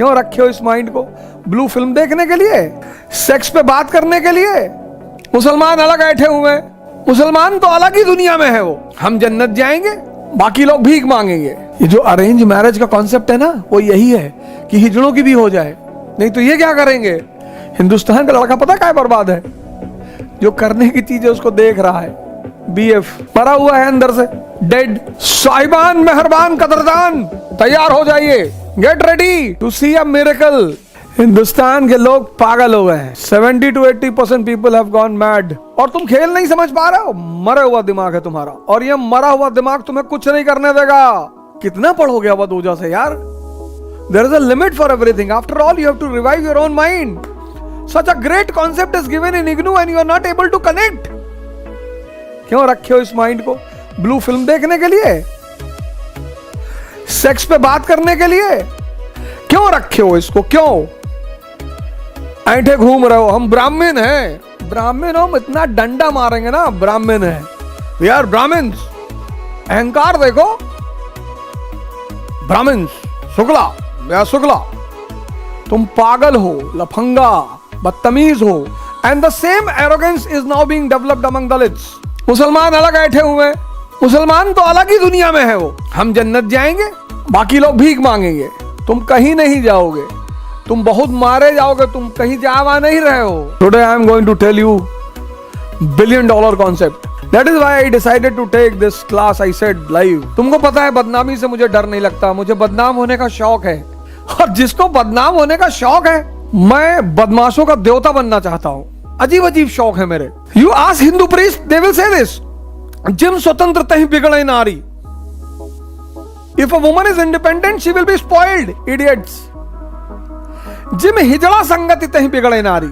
क्यों रखे हो इस माइंड को? ब्लू फिल्म देखने के लिए, सेक्स पे बात करने के लिए? मुसलमान अलग बैठे हुए हैं, मुसलमान तो अलग ही दुनिया में है। वो हम जन्नत जाएंगे, बाकी लोग भीख मांगेंगे। ये जो अरेंज मैरिज का कॉन्सेप्ट है ना, वो यही है कि हिजड़ों की भी हो जाए, नहीं तो ये क्या करेंगे? हिंदुस्तान का लड़का पता क्या बर्बाद है? जो करने की चीज है उसको देख रहा है। बीएफ मरा हुआ है अंदर से, डेड। साहिबान, मेहरबान, कदरदान, तैयार हो जाइए, get ready to see a miracle. Hindustan के लोग पागल हो गए हैं। 70 to 80% people have gone mad. और तुम खेल नहीं समझ पा रहे हो, मरा हुआ दिमाग है तुम्हारा, और ये मरा हुआ दिमाग तुम्हें कुछ नहीं करने देगा। कितना पढ़ोगे अवध ओझा से यार? There is a limit for everything. After all, you have to revive your own mind. Such a great concept is given in IGNOU and you are not able to connect. क्यों रखे हो इस माइंड को? Blue film देखने के लिए, sex पे बात करने के लिए? क्यों रखे हो इसको? क्यों ऐठे घूम रहे हो? हम ब्राह्मण हैं। ब्राह्मण हो, इतना डंडा मारेंगे ना, ब्राह्मण है। We are Brahmins. अहंकार देखो, ब्राह्मण्स, शुक्ला, या शुक्ला। तुम पागल हो, लफंगा, बदतमीज हो। And the same arrogance is now being developed among Dalits. मुसलमान अलग बैठे हुए हैं, मुसलमान तो अलग ही दुनिया में है। वो हम जन्नत जाएंगे, बाकी लोग भीख मांगेंगे। तुम कहीं नहीं जाओगे, तुम बहुत मारे जाओगे, तुम कहीं जावा नहीं रहे हो। Today I am going to tell you $1 billion concept. That is why I decided to take this class. I said live. तुमको पता है बदनामी से मुझे डर नहीं लगता, मुझे बदनाम होने का शौक है। और जिसको बदनाम होने का शौक है, मैं बदमाशों का देवता बनना चाहता हूँ। अजीब अजीब शौक है मेरे। You ask Hindu priest, they will say this. Gym स्वतंत्र तहीं बिगड़े नारी। If a woman is independent, she will be spoiled. Idiots. जिम हिजड़ा संगति तहीं बिगड़े नारी।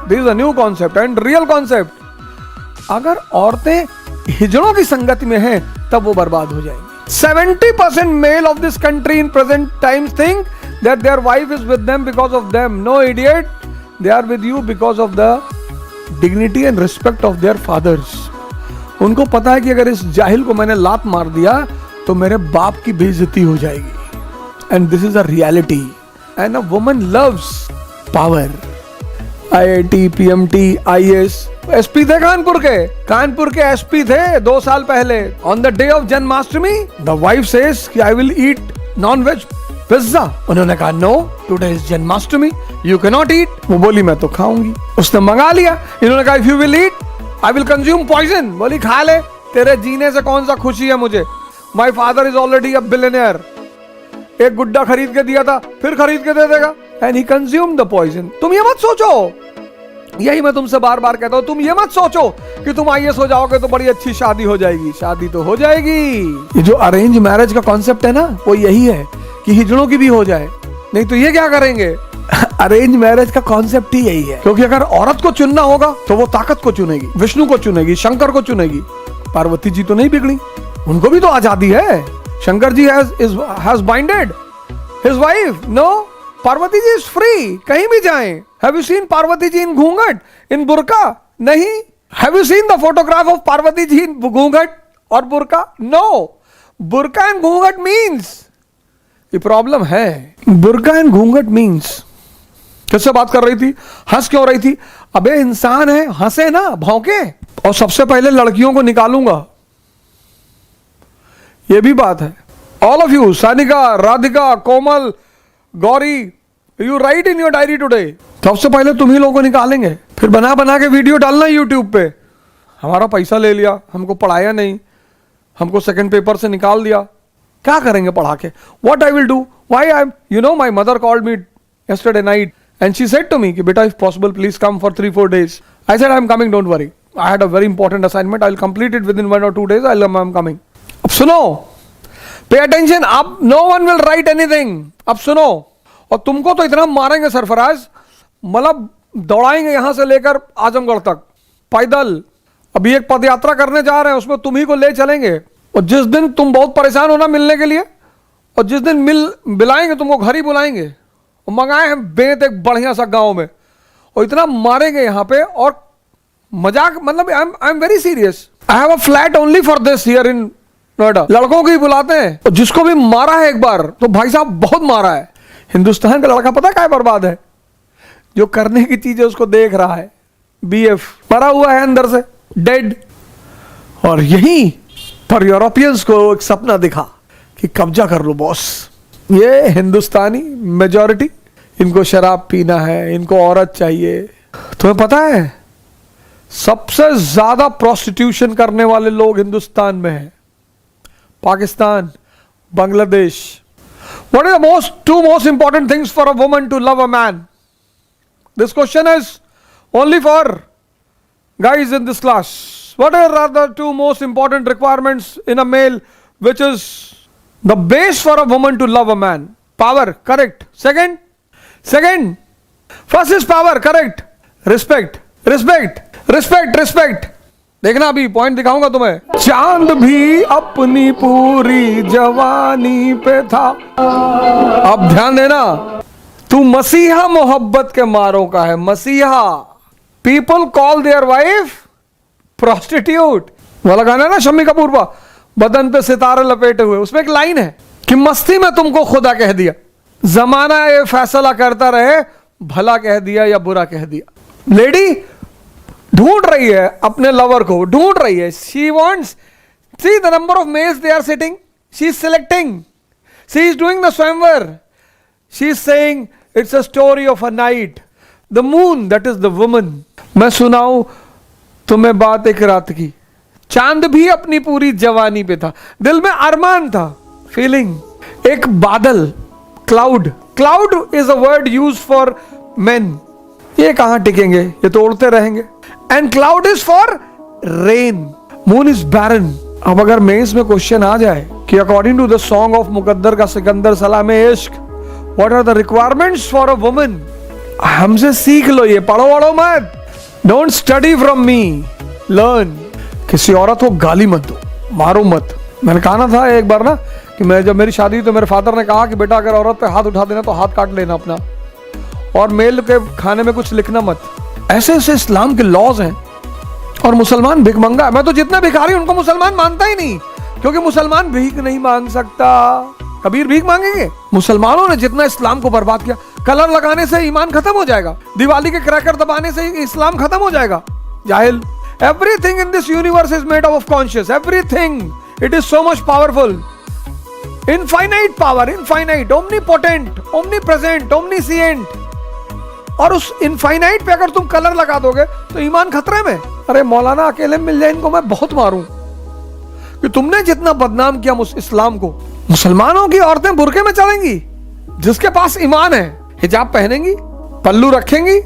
This is a new concept and real concept. अगर औरतें हिजड़ों की संगति में हैं, तब वो बर्बाद हो जाएंगी। 70% male of this country in present times think that their wife is with them because of them. No, idiot. They are with you because of the dignity and respect of their fathers. उनको पता है कि अगर इस जाहिल को मैंने लात मार दिया तो मेरे बाप की बेइज्जती हो जाएगी। And this is a reality. And a woman loves power. IIT, PMT, IAS, SP थे कानपुर के SP थे 2 साल पहले। On the day of Janmashtami, the wife says कि I will eat non-veg pizza. उन्होंने कहा no, today is Janmashtami, you cannot eat. वो बोली मैं तो खाऊंगी। उसने मंगा लिया। इन्होंने कहा if you will eat, I will consume poison. बोली खा ले, तेरे जीने से कौन सा खुशी है मुझे। My father is already a billionaire. एक गुड्डा खरीद के दिया था, फिर खरीद के दे देगा। And he consumed the poison. तुम ये मत सोचो, यही मैं तुमसे बार बार कहता हूं, तुम ये मत सोचो कि तुम IAS हो जाओगे तो बड़ी अच्छी शादी हो जाएगी। शादी तो हो जाएगी। ये जो अरेंज मैरिज का कॉन्सेप्ट है ना, वो यही है कि हिजड़ों की भी हो जाए, नहीं तो ये क्या करेंगे? अरेंज मैरिज का कॉन्सेप्ट ही यही है। क्योंकि अगर औरत को चुनना होगा तो वो ताकत को चुनेगी, विष्णु को चुनेगी, शंकर को चुनेगी। पार्वती जी तो नहीं बिगड़ी, उनको भी तो आजादी है। Shankar ji has binded his wife. No, Parvati ji is free, कहीं भी जाएं। Have you seen Parvati ji in घूंघट, इन बुरका? नहीं। Have you seen the photograph of Parvati ji in घूंघट और बुरका? नो। बुरका एंड घूंघट मीन्स, ये प्रॉब्लम है। बुरका एंड घूंघट मीन्स, किससे बात कर रही थी? हंस क्यों रही थी? अबे इंसान है, हंसे ना, भौंके। और सबसे पहले लड़कियों को निकालूंगा, ये भी बात है। All of you, Sanika, Radhika, Komal, Gauri, you right in your diary today. सबसे पहले तुम ही लोगों को निकालेंगे, फिर बना बना के वीडियो डालना यूट्यूब पे। हमारा पैसा ले लिया, हमको पढ़ाया नहीं, हमको सेकंड पेपर से निकाल दिया। क्या करेंगे पढ़ा के? What I will do? Why I, you know, my mother called me yesterday night and she said to me कि बेटा if possible please come for 3-4 days. I said I am coming, don't worry. I had a very important assignment. I will complete it within 1 or 2 days. I am coming. अब सुनो, pay attention. अब no one will write anything. अब सुनो, और तुमको तो इतना मारेंगे सरफराज, मतलब दौड़ाएंगे यहां से लेकर आजमगढ़ तक पैदल। अभी एक पद यात्रा करने जा रहे हैं, उसमें तुम ही को ले चलेंगे। और जिस दिन तुम बहुत परेशान हो ना मिलने के लिए, और जिस दिन मिलाएंगे तुमको घर ही बुलाएंगे। और मंगाए हैं बेत एक बढ़िया सा गांव में, और इतना मारेंगे यहाँ पे। और मजाक, मतलब I am very serious. I have a flat only for this here in Noida. लड़कों को ही बुलाते हैं, और जिसको भी मारा है एक बार तो भाई साहब बहुत मारा है। हिंदुस्तान का लड़का पता क्या बर्बाद है? जो करने की चीज है उसको देख रहा है, बीएफ मरा हुआ है अंदर से, डेड। और यहीं पर यूरोपियंस को एक सपना दिखा कि कब्जा कर लो बॉस। ये हिंदुस्तानी मेजॉरिटी, इनको शराब पीना है, इनको औरत चाहिए। तुम्हें पता है सबसे ज्यादा प्रोस्टिट्यूशन करने वाले लोग हिंदुस्तान में हैं, Pakistan, Bangladesh. What are the two most important things for a woman to love a man? This question is only for guys in this class. What are the two most important requirements in a male, which is the base for a woman to love a man? Power, correct. Second, first is power, correct. Respect. देखना अभी point दिखाऊंगा तुम्हें। चांद भी अपनी पूरी जवानी पे था। अब ध्यान देना, तू मसीहा मोहब्बत के मारों का है, मसीहा। People call their wife prostitute वाला गाना ना शम्मी कपूर का, बदन पे सितारे लपेटे हुए, उसमें एक लाइन है कि मस्ती में तुमको खुदा कह दिया, जमाना ये फैसला करता रहे भला कह दिया या बुरा कह दिया। लेडी ढूंढ रही है अपने लवर को, ढूंढ रही है। She wants, see the number of males they are sitting, she is selecting, she is doing the swayamvar, she is saying it's a story of a night, the moon that is the woman. मैं सुनाऊं तुम्हें बात एक रात की, चांद भी अपनी पूरी जवानी पे था, दिल में अरमान था, फीलिंग। एक बादल, cloud is a word use for men. ये कहां टिकेंगे, ये तो उड़ते रहेंगे। And cloud is for rain, moon is barren. अब अगर मेंस में क्वेश्चन आ जाए कि according to the song of Muqaddar ka Sikandar Salame Ishq, what are the requirements for a woman, हमसे सीख लो, ये पढ़ो मत, don't study from me, learn. किसी औरत को गाली मत दो, मारो मत। मैंने कहा ना था एक बार ना कि मैं जब मेरी शादी हुई तो मेरे फादर ने कहा कि बेटा अगर औरत पे हाथ उठा देना तो हाथ काट लेना अपना, और मेल के खाने में कुछ लिखना मत। ऐसे ऐसे इस्लाम के लॉज हैं। और मुसलमान भिखमंगा है। मैं तो जितने भिखारी उनको मुसलमान मानता ही नहीं, क्योंकि मुसलमान भीख नहीं मांग सकता। कबीर भीख मांगेंगे? मुसलमानों ने जितना इस्लाम को बर्बाद किया, कलर लगाने से ईमान खत्म हो जाएगा, दिवाली के क्रैकर दबाने से इस्लाम खत्म हो जाएगा। जाहिल। Everything in this universe is made of conscious, everything, it is so much powerful, infinite power, infinite, omnipotent, omnipresent, omniscient. और उस इनफाइनाइट पे अगर तुम कलर लगा दोगे तो ईमान खतरे में। अरे मौलाना अकेले मिल जाए इनको मैं बहुत मारूं कि तुमने जितना बदनाम किया इस्लाम को। मुसलमानों की औरतें बुरके में चलेंगी, जिसके पास ईमान है हिजाब पहनेंगी, पल्लू रखेंगी,